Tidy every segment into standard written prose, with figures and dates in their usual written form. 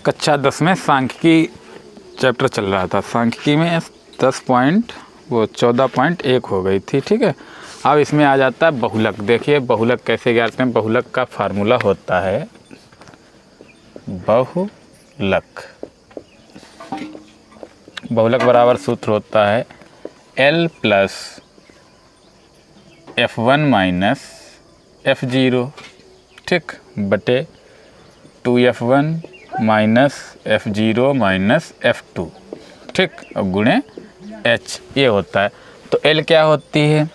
कक्षा 10 में सांख्यिकी चैप्टर चल रहा था। सांख्यिकी में 14.1 हो गई थी, ठीक है। अब इसमें आ जाता है बहुलक। देखिए बहुलक कैसे ज्ञात करें। बहुलक का फार्मूला होता है बहुलक बराबर सूत्र होता है L plus F1 minus F0, ठीक, बटे 2F1 minus F0 minus F2, ठीक, और गुणे H, ये होता है। तो L क्या होती है?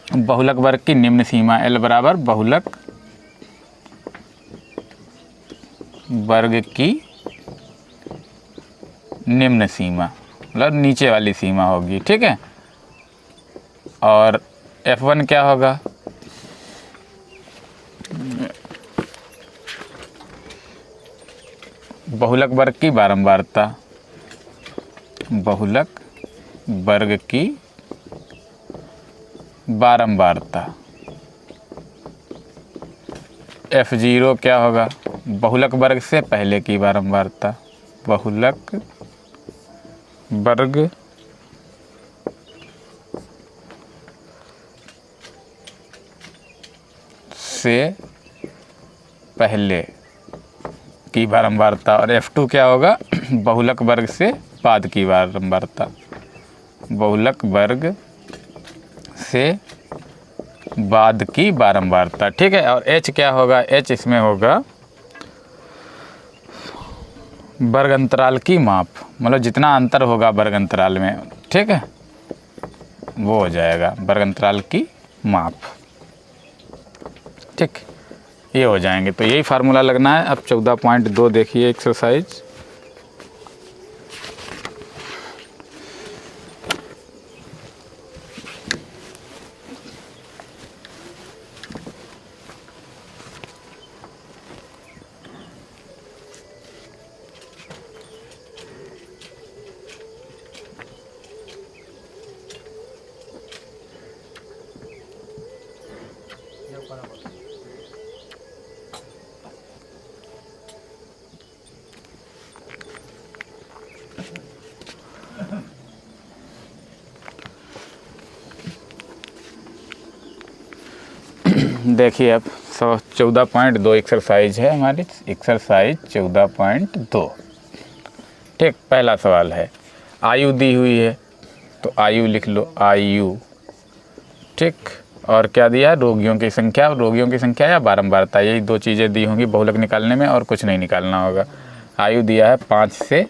बहुलक वर्ग की निम्न सीमा। L बराबर बहुलक वर्ग की निम्न सीमा, मतलब नीचे वाली सीमा होगी, ठीक है। और F1 क्या होगा? बहुलक वर्ग की बारंबारता, बहुलक वर्ग की बारंबारता। F0 क्या होगा? बहुलक वर्ग से पहले की बारंबारता, बहुलक वर्ग से पहले की बारंबारता। और F2 क्या होगा? बहुलक वर्ग से बाद की बारंबारता, बहुलक वर्ग से बाद की बारंबारता, ठीक है। और H क्या होगा? H इसमें होगा वर्ग अंतराल की माप, मतलब जितना अंतर होगा वर्ग अंतराल में, ठीक है, वो हो जाएगा वर्ग अंतराल की माप, ठीक, ये हो जाएंगे। तो यही फार्मूला लगना है। अब 14.2 देखिए एक्सरसाइज। देखिए अब 14.2 एक्सरसाइज है हमारी, एक्सरसाइज 14.2, ठीक। पहला सवाल है आयु दी हुई है, तो आयु लिख लो, आयु, ठीक। और क्या दिया है? रोगियों की संख्या, रोगियों की संख्या या बारंबारता, यही दो चीज़ें दी होंगी बहुलक निकालने में, और कुछ नहीं निकालना होगा। आयु दिया है 5 से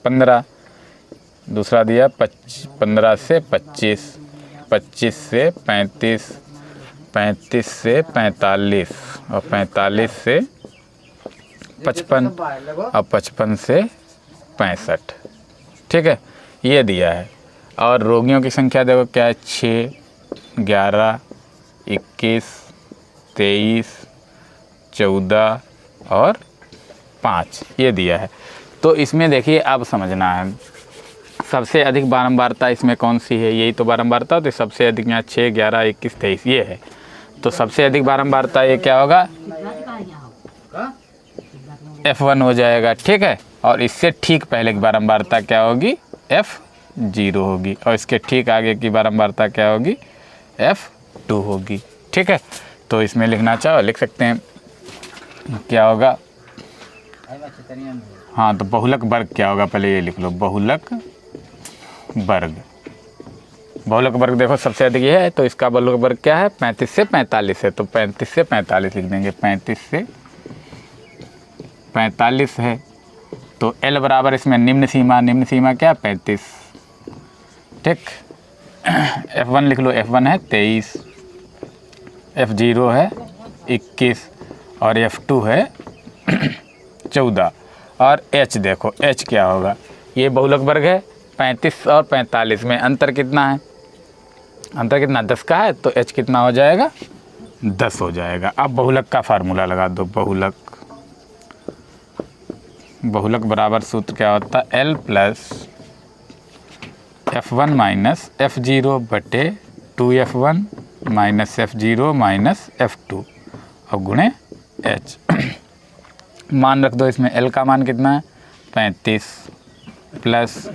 15, दूसरा दिया 15 से 25, 25 से 35, 35 से 45, और 45 से 55, और 55 से 65, ठीक है, ये दिया है। और रोगियों की संख्या देखो क्या है? 6, 11, 21, 23, 14 और 5, ये दिया है। तो इसमें देखिए अब समझना है सबसे अधिक बारंबारता इसमें कौन सी है? यही तो बारंबारता, तो सबसे अधिक यहाँ 6, 11, 21, 23 ये है। तो सबसे अधिक बारंबारता ये क्या होगा? F1 हो जाएगा, ठीक है। और इससे ठीक पहले की बारंबारता क्या होगी? F0 होगी। और इसके ठीक आगे की बारंबारता क्या होगी? F2 होगी, ठीक है। तो इसमें लिखना चाहो लिख सकते हैं, क्या होगा? हाँ, तो बहुलक वर्ग क्या होगा? पहले ये लिख लो, बहुलक वर्ग। बहुलक वर्ग देखो सबसे अधिक ये है, तो इसका बहुलक वर्ग क्या है? 35 से 45 है, तो 35 से 45 लिख देंगे, 35 से 45 है। तो L बराबर इसमें निम्न सीमा, निम्न सीमा क्या? 35, ठीक। F1 लिख लो, F1 है 23, F0 है 21, और F2 है 14। और H देखो, H क्या होगा? ये बहुलक वर्ग है, 35 और 45 में अंतर कितना है? अंतर कितना? 10 का है, तो H कितना हो जाएगा? 10 हो जाएगा। अब बहुलक का फार्मूला लगा दो, बहुलक, बहुलक बराबर सूत्र क्या होता है? L plus F1 minus F0 बटे 2F1 minus F0 minus F2 और गुणे H। मान रख दो इसमें, L का मान कितना है 35 प्लस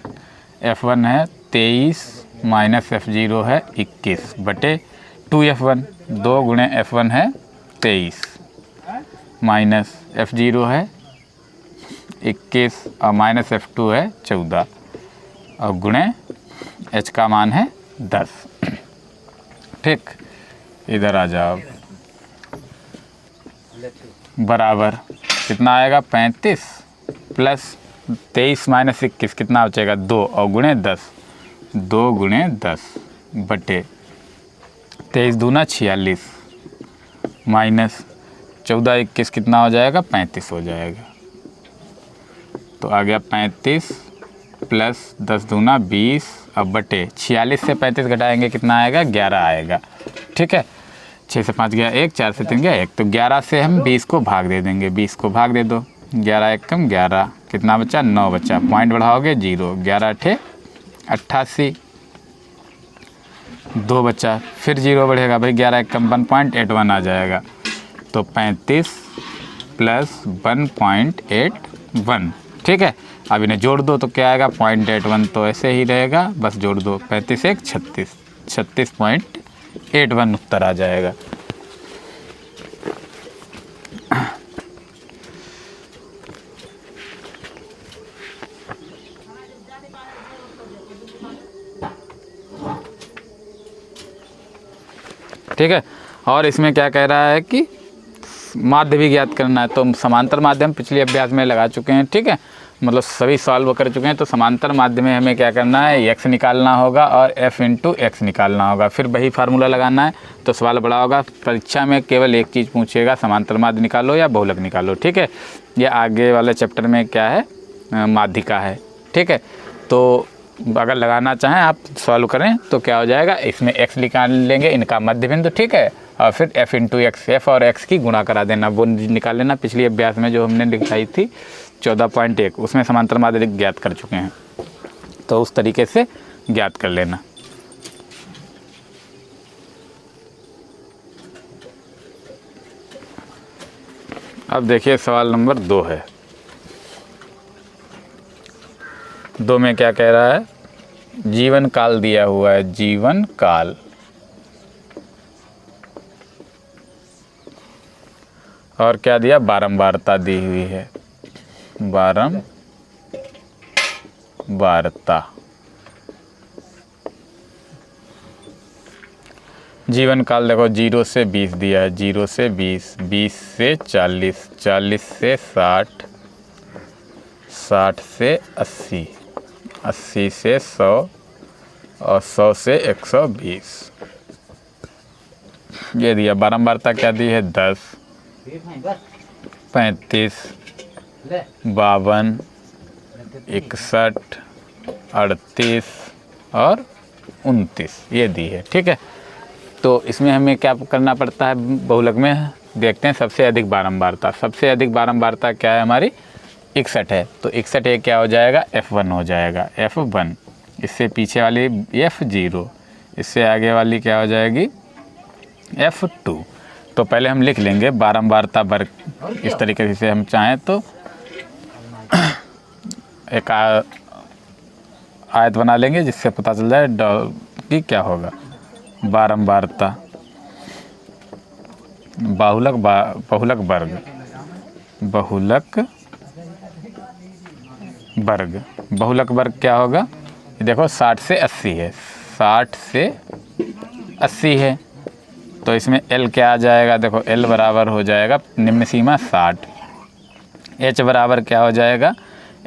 F1 है 23 माइनस F0 है 21 बटे 2F1, 2 गुणे F1 है 23 माइनस F0 है 21 और माइनस F2 है 14 और गुणे H का मान है 10। ठीक, इधर आ जाओ, बराबर कितना आएगा 35 प्लस 23 माइनस 21 कितना बचेगा 2 और गुणे 10, 2 गुणे 10 बटे 23 दूना 46 माइनस 14 21 कितना हो जाएगा 35 हो जाएगा। तो आ गया 35 प्लस 10 दूना 20 अब बटे 46 से 35 घटाएंगे कितना आएगा 11 आएगा। ठीक है, 6 से 5 गया 1, 4 से 3 गया 1, तो 11 से हम 20 को भाग दे देंगे, 20 को भाग दे दो, 11 1 कम 11 कितना बचा 9 बचा, पॉइंट बढ़ाओगे 0, 11 8 88 2 बचा, फिर 0 बढ़ेगा भाई, 11 1 कम 1.81 आ जाएगा। तो 35 प्लस 1.81। ठीक है, अब इन्हें जोड़ दो तो क्या आएगा 0.81, तो ऐसे ही रहेगा, बस जोड़ दो 35 1 36, 36.81 उत्तर आ जाएगा। ठीक है, और इसमें क्या कह रहा है कि माध्य भी ज्ञात करना है, तो समांतर माध्य हम पिछले अभ्यास में लगा चुके हैं। ठीक है, मतलब सभी सॉल्व कर चुके हैं। तो समांतर माध्य में हमें क्या करना है, x निकालना होगा और f इंटू एक्स निकालना होगा, फिर वही फार्मूला लगाना है। तो सवाल बड़ा होगा, परीक्षा में केवल एक चीज़ पूछेगा, समांतर माध्य निकालो या बहुलक निकालो। ठीक है, ये आगे वाले चैप्टर में क्या है माध्यिका है। ठीक है, तो अगर लगाना चाहें आप सॉल्व करें तो क्या हो जाएगा, इसमें x निकाल लेंगे, इनका मध्य बिंदु। ठीक है, और फिर f इंटू एक्स, f और x की गुणा करा देना, वो निकाल लेना। पिछली अभ्यास में जो हमने लिखाई थी 14.1 उसमें समांतर माध्य ज्ञात कर चुके हैं, तो उस तरीके से ज्ञात कर लेना। अब देखिए सवाल नंबर 2 है। 2 में क्या कह रहा है, जीवन काल दिया हुआ है, जीवन काल, और क्या दिया बारंबारता दी हुई है, बारंबारता। जीवन काल देखो 0 से 20 दिया है, 0 से 20, 20 से 40, 40 से 60, 60 से 80, 80 से 100 और 100 से 120। ये दिया बारंबारता क्या दी है 10, 35, 52, 61, 38 और 29 ये दी है। ठीक है, तो इसमें हमें क्या करना पड़ता है, बहुलक में देखते हैं सबसे अधिक बारंबारता। सबसे अधिक बारंबारता क्या है हमारी 61 है, तो 61 ये क्या हो जाएगा F1 हो जाएगा, F1। इससे पीछे वाली F0, इससे आगे वाली क्या हो जाएगी F2। तो पहले हम लिख लेंगे बारंबारता वर्ग, इस तरीके से हम चाहें तो एक आयत बना लेंगे जिससे पता चल जाए कि क्या होगा। बारंबारता बहुलक बहुलक वर्ग, बहुलक वर्ग, बहुलक वर्ग क्या होगा, देखो 60 से 80 है, 60 से 80 है, तो इसमें L क्या आ जाएगा, देखो L बराबर हो जाएगा निम्न सीमा 60, H बराबर क्या हो जाएगा,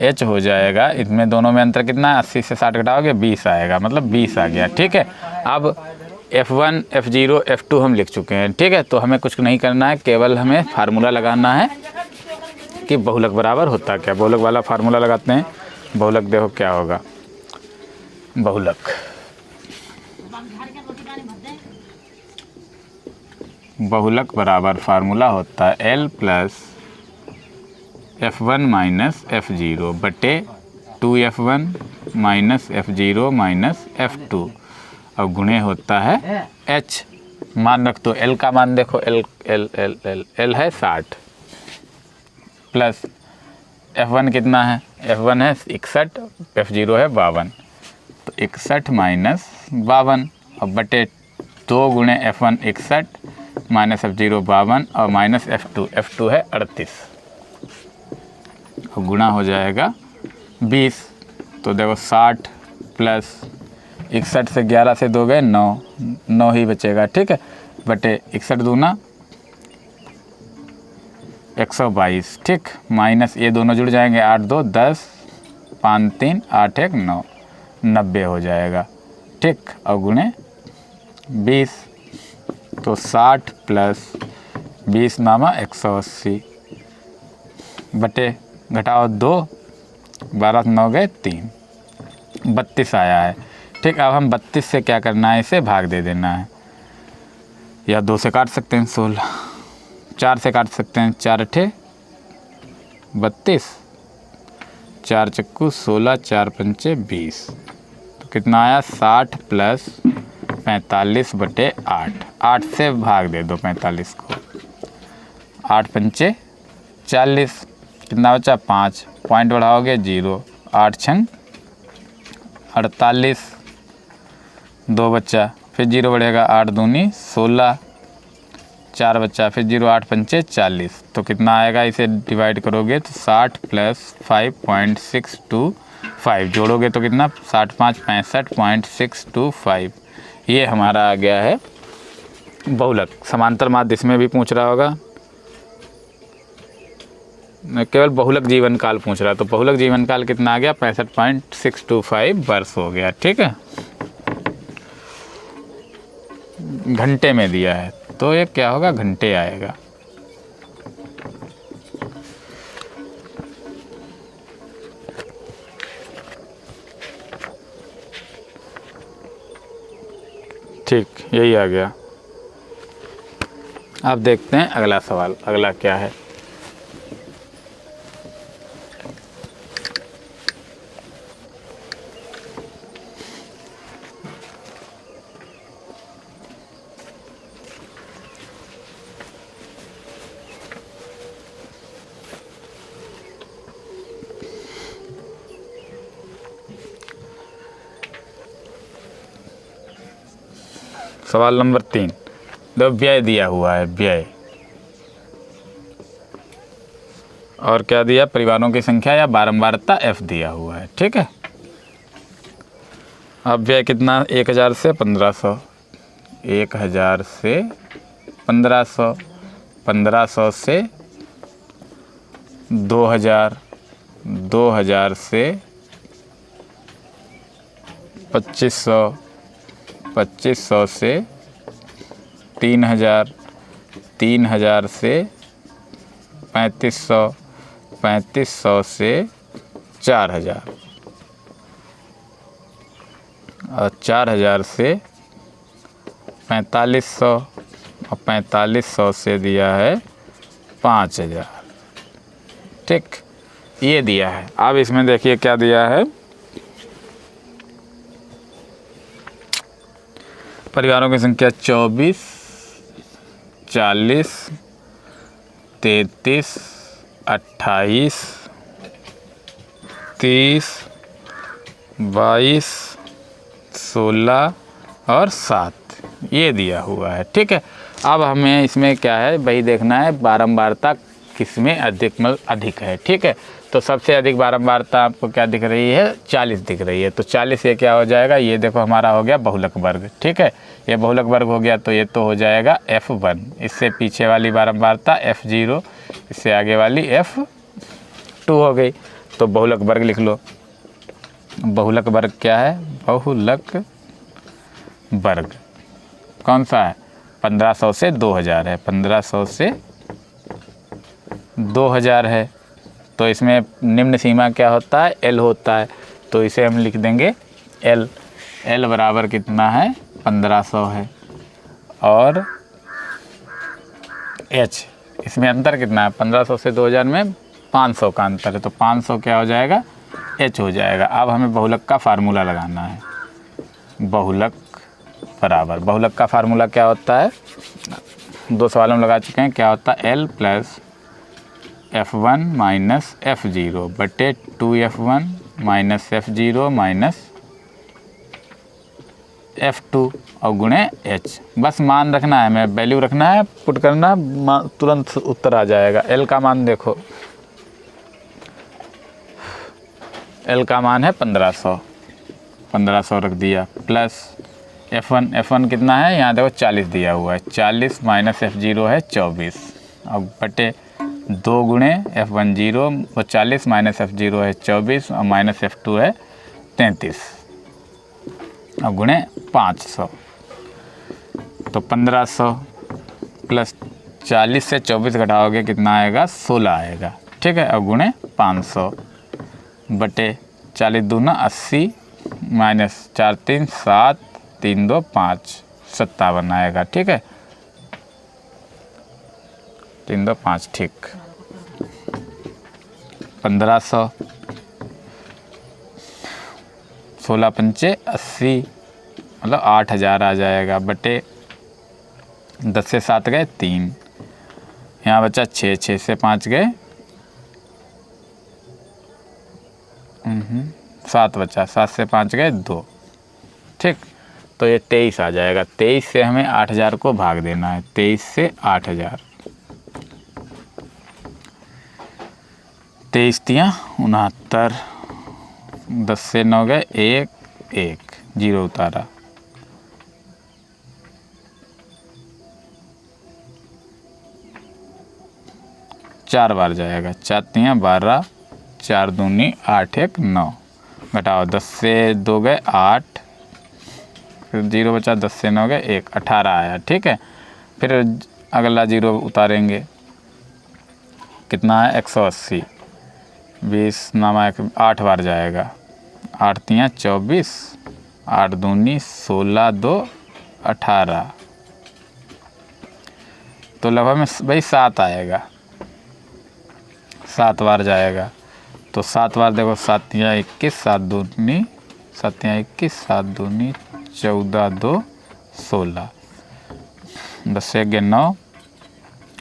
H हो जाएगा, इसमें दोनों में अंतर कितना है, 80 से 60 घटाओगे 20 आएगा, मतलब 20 आ गया। ठीक है, अब F1 F0 F2 हम लिख चुके हैं। ठीक है, तो हमें कुछ नहीं करना है, केवल हमें फार्मूला लगाना है कि बहुलक बराबर होता क्या। बहुलक वाला फार्मूला लगाते हैं। बहुलक देखो क्या होगा, बहुलक बहुलक बराबर फार्मूला होता है L plus F1 minus F0 बटे 2F1 minus F0 minus F2 और गुणे होता है H। मान रख तो L का मान देखो, L है 60 प्लस F1 कितना है, F1 है 61, F0 है 52, तो 61 माइनस 52 और बटे 2 गुणे F1 61 माइनस F0 52 और माइनस F2 है 38 और गुणा हो जाएगा 20। तो देखो 60 प्लस 61 से 11 से 2 गए 9 ही बचेगा, ठीक है, बटे 61 दूना 122, ठीक, माइनस ये दोनों जुड़ जाएंगे 8 2 10 5 3 8 1 9 90 हो जाएगा, ठीक, और गुणे 20, तो 60 प्लस 20 नामा 180 बटे घटाओ 2 12 9 गए 3 32 आया है, ठीक। अब हम 32 से क्या करना है, इसे भाग दे देना है, या 2 से काट सकते हैं 16, 4 से काट सकते हैं 4 अठे 32, 4 चक्कू 16, 4 पंचे 20, तो कितना आया 60 प्लस 45 बटे 8, 8 से भाग दे दो 45 को, 8 पंचे 40, कितना बचा 5, पॉइंट बढ़ाओगे 0, 8 छंग 48, 2 बच्चा, फिर 0 बढ़ेगा 8 दूनी 16, 4 बच्चा, फिर 0 8 पंचे 40, तो कितना आएगा, इसे डिवाइड करोगे तो 60 प्लस 5.625 जोड़ोगे तो कितना 60 5 65.625, ये हमारा आ गया है बहुलक। समांतर माध्य इसमें भी पूछ रहा होगा, केवल बहुलक जीवन काल पूछ रहा है, तो बहुलक जीवन काल कितना आ गया 65.625 वर्ष हो गया, ठीक है, घंटे में दिया है तो ये क्या होगा, घंटे आएगा। ठीक, यही आ गया। अब देखते हैं अगला सवाल, अगला क्या है। सवाल नंबर 3, दो व्यय दिया हुआ है, व्यय, और क्या दिया, परिवारों की संख्या या बारंबारता f दिया हुआ है, ठीक है। अब व्यय कितना 1000 से 1500, 1000 से 1500, 1500 से 2000, 2000 से 2500, 2500 से 3000, 3000 से 3500, 3500 से 4000 और 4000 से 4500 और 4500 से दिया है 5000, ठीक, ये दिया है। अब इसमें देखिए क्या दिया है, परिवारों की संख्या 24, 40, 33, 28, 30, 22, 16 और 7, ये दिया हुआ है, ठीक है। अब हमें इसमें क्या है भाई देखना है, बारंबारता किसमें अधिक है, ठीक है। तो सबसे अधिक बारंबारता आपको क्या दिख रही है, 40 दिख रही है, तो 40 ये क्या हो जाएगा, ये देखो हमारा हो गया बहुलक वर्ग, ठीक है, ये बहुलक वर्ग हो गया, तो ये तो हो जाएगा F1, इससे पीछे वाली बारंबारता F0, इससे आगे वाली F2 हो गई, तो बहुलक वर्ग लिख लो। बहुलक वर्ग क्या है, बहुलक वर्ग कौन सा है, 1500 से 2000 है, 1500 से 2000 है, तो इसमें निम्न सीमा क्या होता है, L होता है, तो इसे हम लिख देंगे L, L बराबर कितना है 1500 है, और H, इसमें अंतर कितना है, 1500 से 2000 में 500 का अंतर है, तो 500 क्या हो जाएगा, H हो जाएगा। अब हमें बहुलक का फार्मूला लगाना है, बहुलक बराबर, बहुलक का फार्मूला क्या होता है, 2 सवाल हम लगा चुके हैं, क्या होता है L plus F1 minus F0 बटे 2F1 minus F0 minus F2 और गुणे H। बस मान रखना है, हमें वैल्यू रखना है, पुट करना, तुरंत उत्तर आ जाएगा। L का मान देखो, L का मान है 1500 रख दिया, प्लस F1 कितना है, यहाँ देखो 40 दिया हुआ है, 40 माइनस F0 है 24 और बटे 2 गुणे F10 वो 40 माइनस F0 है 24 और माइनस F2 है 33 और गुणे 500, तो 1500 प्लस 40 से 24 घटाओगे कितना आएगा, 16 आएगा, ठीक है। और गुणे 500 बटे 40 दूना 80 माइनस 4 3 7 3 2 5 57 आएगा, ठीक है। 3 2 5 ठीक। 1500 16 पंचे 80 मतलब 8000 आ जाएगा, बटे 10 से 7 गए 3, यहाँ बचा 6 6 से 5 गए 7 बचा, 7 से 5 गए 2, ठीक। तो ये 23 आ जाएगा। 23 से हमें 8000 को भाग देना है, 23 से 8000, 23 तियाँ 69, 10 से 9 गए 1 1 0 उतारा, 4 बार जाएगा, 4 तियाँ 12, 4 दूनी 8 1 9, घटाओ 10 से 2 गए 8, फिर 0 बचा, 10 से 9 गए 1 18 आया, ठीक है। फिर अगला 0 उतारेंगे, कितना है 180, 20 नामा 8 बार जाएगा, 8 तियाँ 24, 8 दूनी 16 2 18, तो लगभग में भाई 7 आएगा, 7 बार जाएगा, तो 7 बार देखो, 7 तियाँ 21, 7 दूनी 7 तियाँ 21, 7 दूनी 14 2 16, 10 से 9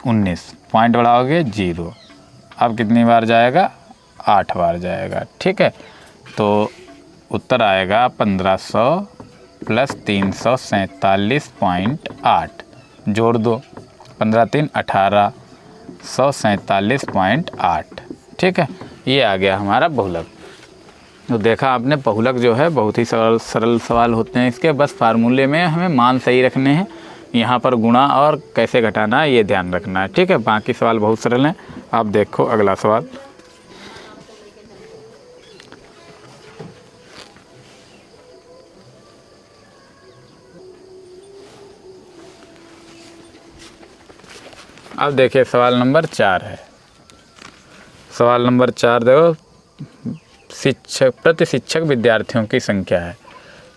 19, पॉइंट बढ़ाओगे 0, अब कितनी बार जाएगा, 8 बार जाएगा, ठीक है। तो उत्तर आएगा 1500 प्लस 347.8, जोड़ दो, 15 3 18, 147.8, ठीक है। ये आ गया हमारा बहुलक। तो देखा आपने, बहुलक जो है बहुत ही सरल सवाल होते हैं इसके, बस फार्मूले में हमें मान सही रखने हैं, यहाँ पर गुणा और कैसे घटाना है ये ध्यान रखना है, ठीक है। बाकी सवाल बहुत सरल हैं। आप देखो अगला सवाल, अब देखिए सवाल नंबर 4 है। सवाल नंबर 4 देखो, प्रति शिक्षक विद्यार्थियों की संख्या है,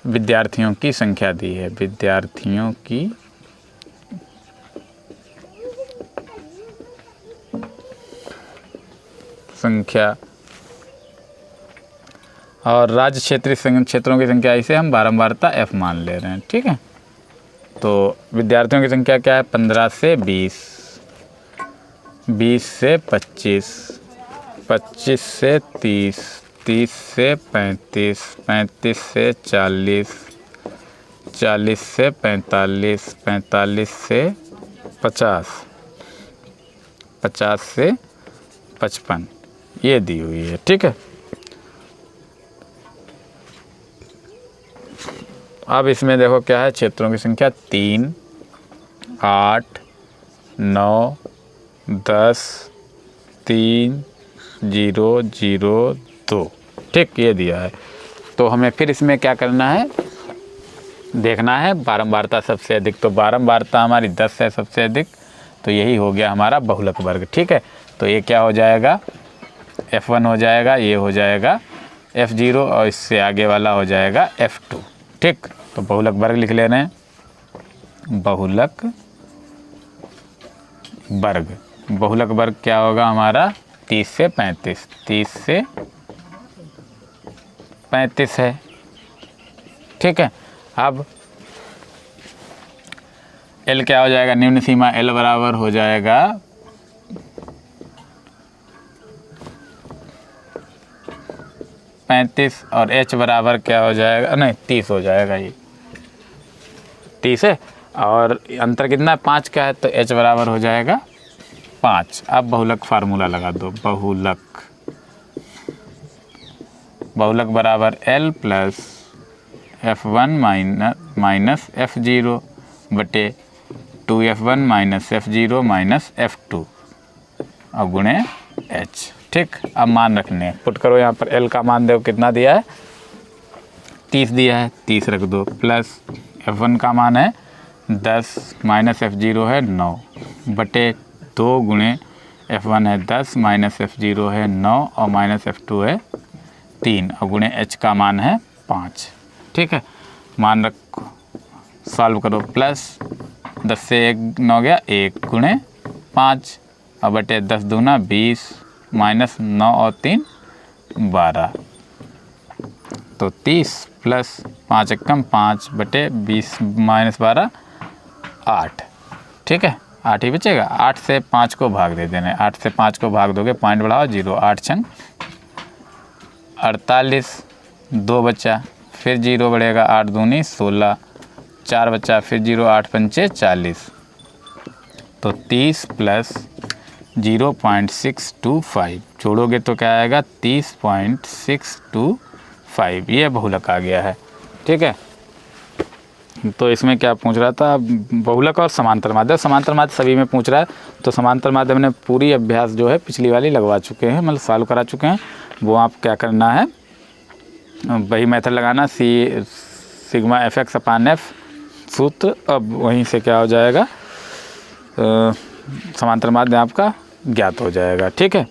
विद्यार्थियों की संख्या दी है, विद्यार्थियों की संख्या और राज्य क्षेत्रीय क्षेत्रों की संख्या, इसे हम बारंबारता f मान ले रहे हैं, ठीक है। तो विद्यार्थियों की संख्या क्या है, 15 से 20, 20 से 25, 25 से 30, 30 से 35, 35 से 40, 40 से 45, 45 से 50, 50 से 55, ये दी हुई है, ठीक है। अब इसमें देखो क्या है, क्षेत्रों की संख्या 3, 8, 9, 10, 3, 0, 0, 2, ठीक, ये दिया है। तो हमें फिर इसमें क्या करना है, देखना है बारंबारता सबसे अधिक, तो बारंबारता हमारी 10 है सबसे अधिक, तो यही हो गया हमारा बहुलक वर्ग, ठीक है। तो ये क्या हो जाएगा, F1 हो जाएगा, ये हो जाएगा F0 और इससे आगे वाला हो जाएगा F2, ठीक। तो बहुलक वर्ग लिख ले रहे हैं, बहुलक वर्ग, बहुलक वर्ग क्या होगा हमारा, 30 से 35, 30 से 35 है, ठीक है। अब L क्या हो जाएगा, निम्न सीमा L बराबर हो जाएगा 35 और h बराबर क्या हो जाएगा, नहीं 30 हो जाएगा, ये 30 है और अंतर कितना है 5 का है, तो h बराबर हो जाएगा 5। अब बहुलक फार्मूला लगा दो, बहुलक बराबर L plus F1 minus F0 बटे 2F1 minus F0 minus F2 और गुणे H। ठीक, अब मान रखने, पुट करो यहाँ पर, L का मान देखो कितना दिया है, 30 दिया है, 30 रख दो, प्लस F1 का मान है 10 माइनस F0 है 9 बटे 2 गुणे F1 है 10 माइनस F0 है 9 और माइनस F2 है 3 और गुणे H का मान है 5। ठीक है, मान रखो, सॉल्व करो, प्लस 10 से 1 9 गया, 1 गुणे 5 और बटे 10 दूना 20 माइनस 9 और 3 12, तो 30 प्लस 5 एकम 5 बटे 20 माइनस 12 8। ठीक है, 8 ही बचेगा, 8 से 5 को भाग दे देना, 8 से 5 को भाग दोगे, पॉइंट बढ़ाओ 0, 8 छंग 48, 2 बचा, फिर 0 बढ़ेगा, 8 दूनी 16, 4 बचा, फिर 0, 8 पंचे 40, तो 30 प्लस 0.625 जोड़ोगे तो क्या आएगा 30.625, ये बहुलक आ गया है। ठीक है, तो इसमें क्या पूछ रहा था, बहुलक और समांतर माध्यम, समांतर माध्यम सभी में पूछ रहा है, तो समांतर माध्यम ने पूरी अभ्यास जो है पिछली वाली लगवा चुके हैं, मतलब सॉल्व करा चुके हैं। वो आप क्या करना है, वही मेथड लगाना, सिग्मा fx अपान f सूत्र, अब वहीं से क्या हो जाएगा, समांतर माध्यम आपका ज्ञात हो जाएगा। ठीक है,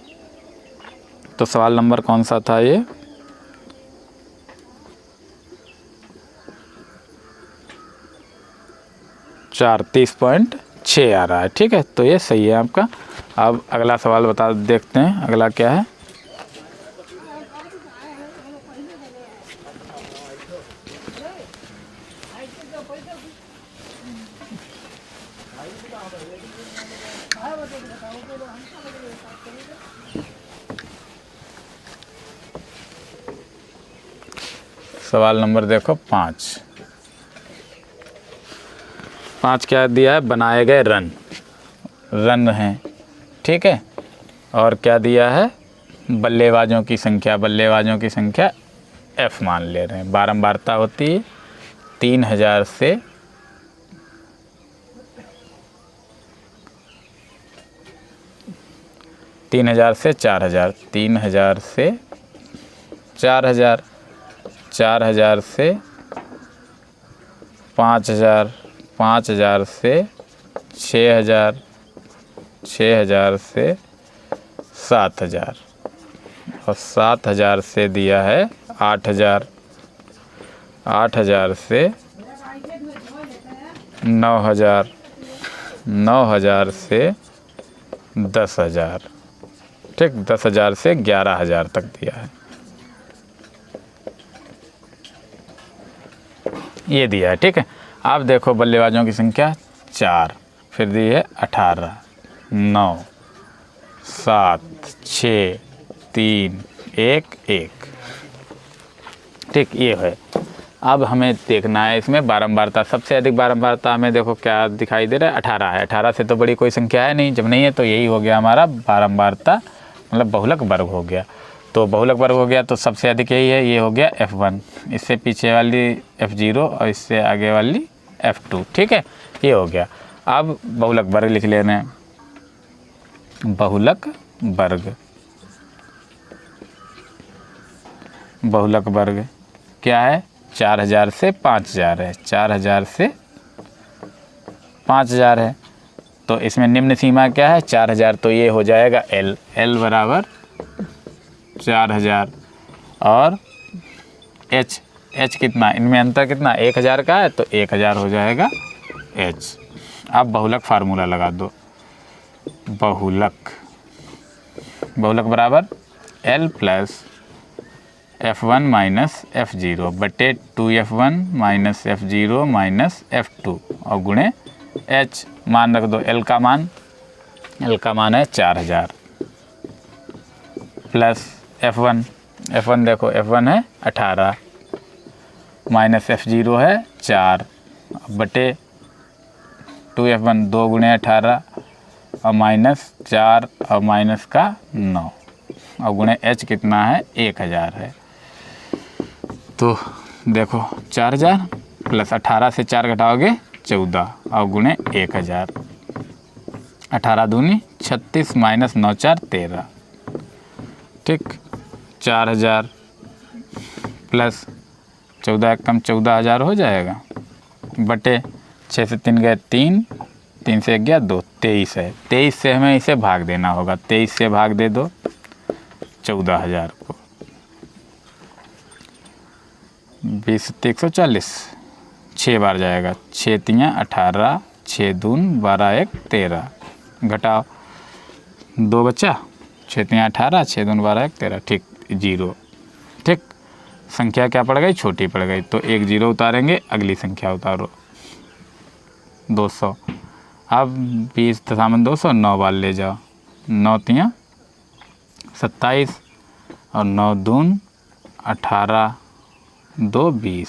तो सवाल नंबर कौन सा था ये, चार 30.6 आ रहा है। ठीक है, तो ये सही है आपका। अब अगला सवाल बता देखते हैं, अगला क्या है, सवाल नंबर देखो 5 क्या दिया है, बनाए गए रन हैं। ठीक है, और क्या दिया है, बल्लेबाजों की संख्या F मान ले रहे हैं, बारंबारता होती है 3000 से 4000 से 4000 से 4000 से 5000 से 6000 से 7000 और 7000 से दिया है 8000 से 9000 से 10000। ठीक, 10000 से 11000 तक दिया है, ये दिया है। ठीक है, आप देखो बल्लेबाजों की संख्या 4, फिर दी है 18, 9, 7, 6, 3, 1, 1। ठीक, ये है। अब हमें देखना है इसमें बारंबारता, सबसे अधिक बारंबारता हमें देखो क्या दिखाई दे रहा है, 18 है। 18 से तो बड़ी कोई संख्या है नहीं, जब नहीं है तो यही हो गया हमारा बारंबारता, मतलब बहुलक वर्ग हो गया। तो बहुलक वर्ग हो गया तो सबसे अधिक यही है, ये हो गया F1, इससे पीछे वाली F0 और इससे आगे वाली F2। ठीक है, ये हो गया। अब बहुलक वर्ग लिख लेना है, बहुलक वर्ग क्या है, 4000 से 5000 है, 4000 से 5000 है, तो इसमें निम्न सीमा क्या है 4000, तो ये हो जाएगा L बराबर 4000 और H कितना, इनमें अंतर कितना 1000 का है, तो 1000 हो जाएगा H। अब बहुलक फार्मूला लगा दो, बहुलक बराबर L plus F1 minus F0 बटे 2F1 minus F0 minus F2 और गुणे H। मान रख दो, L का मान है 4000 प्लस F1 F1 देखो, F1 है 18 माइनस F0 है 4 बटे 2F1 2 गुणे 18 और माइनस 4 और माइनस का 9 और गुणे H कितना है 1000 है। तो देखो 4000 प्लस 18 से 4 घटाओगे 14 और गुणे 1000, 18 दूनी 36 माइनस 9 4 13, ठीक। 4000 प्लस 14 कम 14000 हो जाएगा बटे 6 से 3 गए 3, 3 से 1 गया 2, 23 है। 23 से हमें इसे भाग देना होगा, 23 से भाग दे दो 14000 को, 20 140, 6 बार जाएगा, 6 तियाँ 18, 6 दून 12 1 13, घटाओ 2 बचा, 6 तियाँ 18, 6 दून 12 1 13, ठीक 0, ठीक। संख्या क्या पड़ गई, छोटी पड़ गई, तो 1 0 उतारेंगे, अगली संख्या उतारो 200। अब 20 दशामन 200 9 बार ले जाओ, 9 तियाँ 27 और 9 दून 18 2 20,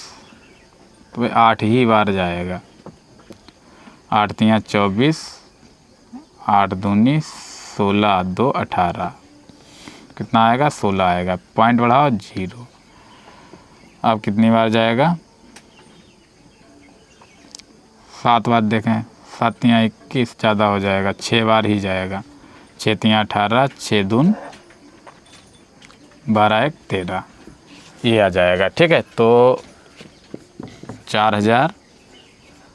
तो 8 ही बार जाएगा, 8 तियाँ 24, 8 दूनी 16 2 18, कितना आएगा 16 आएगा, पॉइंट बढ़ाओ 0। अब कितनी बार जाएगा, 7 बार देखें, 7 तियाँ 21 ज़्यादा हो जाएगा, 6 बार ही जाएगा, 6 तियाँ 18, 6 दून 12 1 13, ये आ जाएगा, ठीक है। तो 4000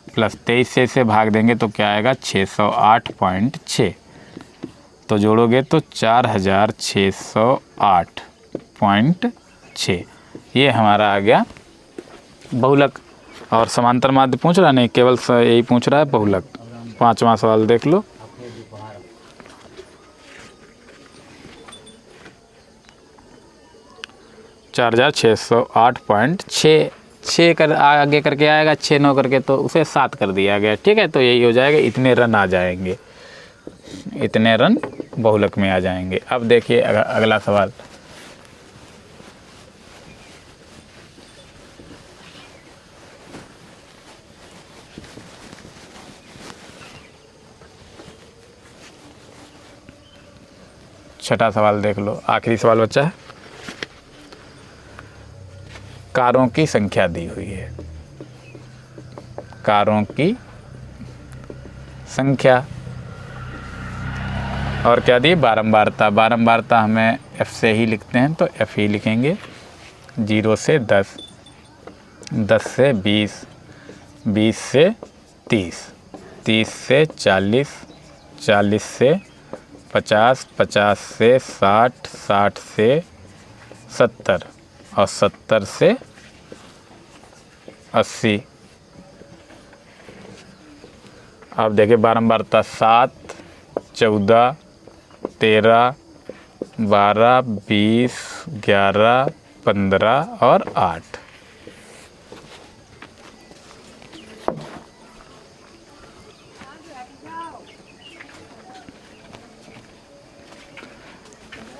प्लस 23 से इसे भाग देंगे तो क्या आएगा 608.6, तो जोड़ोगे तो 4608.6, ये हमारा आ गया बहुलक। और समांतर माध्य पूछ रहा नहीं, केवल यही पूछ रहा है बहुलक। 5वां सवाल देख लो। चार 4608.6, 6 कर आगे करके आएगा, 6 9 करके तो उसे 7 कर दिया गया, ठीक है। तो यही हो जाएगा, इतने रन आ जाएंगे, इतने रन बहुलक में आ जाएंगे। अब देखिए अगला सवाल, छठा सवाल देख लो, आखिरी सवाल बचा है। कारों की संख्या दी हुई है, कारों की संख्या और क्या दी, बारंबारता। बारंबारता हमें F से ही लिखते हैं तो F ही लिखेंगे। 0 से 10, 10 से 20, 20 से 30, 30 से 40, 40 से 50, 50 से 60, 60 से 70 और 70 से 80। अब देखिए बारंबारता 7, 14, 13, 12, 20, 11, 15 और 8।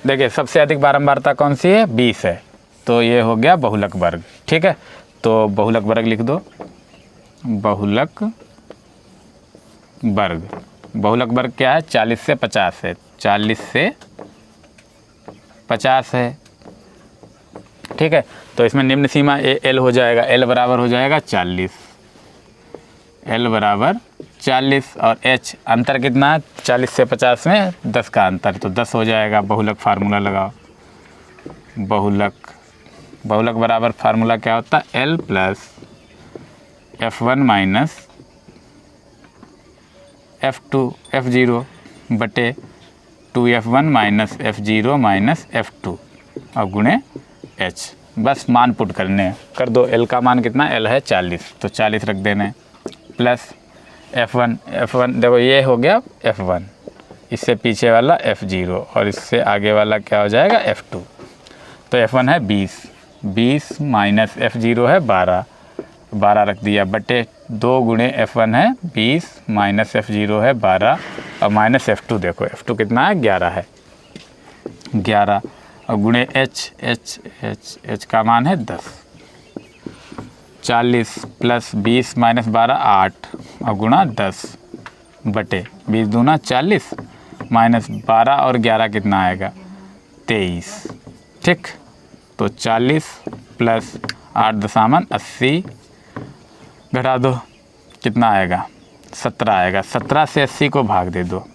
देखिए सबसे अधिक बारंबारता कौन सी है, 20 है, तो ये हो गया बहुलक वर्ग, ठीक है। तो बहुलक वर्ग लिख दो, बहुलक वर्ग। बहुलक वर्ग क्या है, 40 से 50 है, 40 से 50 है, ठीक है। तो इसमें निम्न सीमा L हो जाएगा, L बराबर हो जाएगा 40, L बराबर 40 और H अंतर कितना है, 40 से 50 में 10 का अंतर, तो 10 हो जाएगा। बहुलक फार्मूला लगाओ, बहुलक, बहुलक बराबर फार्मूला क्या होता है, L plus F1 minus F2 F0 बटे 2F1 minus F0 minus F2 और गुणे H। बस मान पुट करने कर दो। L का मान कितना, L है 40, तो 40 रख देने, प्लस F1 देखो ये हो गया F1, इससे पीछे वाला F0 और इससे आगे वाला क्या हो जाएगा F2। तो F1 है 20, 20 माइनस F0 है 12, 12 रख दिया बटे 2 गुणे F1 है 20 माइनस F0 है 12 और माइनस F2, देखो F2 कितना है 11 है, 11 और गुणे h का मान है 10। 40 प्लस 20 माइनस 12 8 और गुणा 10 बटे 20 दूना 40 माइनस 12 और 11 कितना आएगा 23। ठीक, तो 40 प्लस 8 दशामन 80 घटा दो कितना आएगा 17 आएगा। 17 से 80 को भाग दे दो,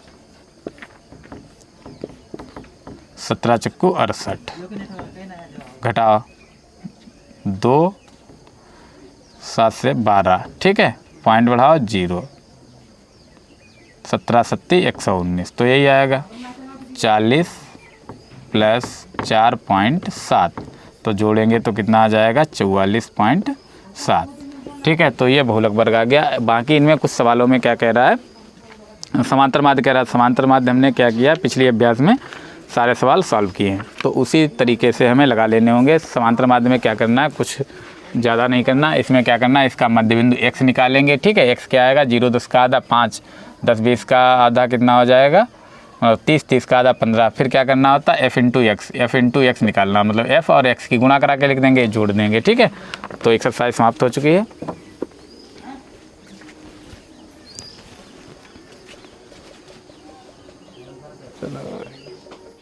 17 चक्कू 68 घटाओ 2 7 से 12। ठीक है, पॉइंट बढ़ाओ 0, 17 सत्ती 119, तो यही आएगा 40 प्लस 4.7, तो जोड़ेंगे तो कितना आ जाएगा 44.7। ठीक है, तो ये बहुलक वर्ग आ गया। बाकी इनमें कुछ सवालों में क्या कह रहा है, समांतर माध्य कह रहा है। समांतर माध्य हमने क्या किया पिछले अभ्यास में सारे सवाल सॉल्व किए हैं, तो उसी तरीके से हमें लगा लेने होंगे। समांतर माध्य में क्या करना है, कुछ ज़्यादा नहीं करना। इसमें क्या करना है, इसका मध्य बिंदु x निकालेंगे। ठीक है, x क्या आएगा 0 10 का आधा 5, 10 20 का आधा कितना हो जाएगा 30, 30 का आधा 15। फिर क्या करना होता है f इंटू एक्स निकालना, मतलब f और x की गुणा करा के लिख देंगे, जोड़ देंगे। ठीक है, तो एक्सरसाइज समाप्त हो चुकी है।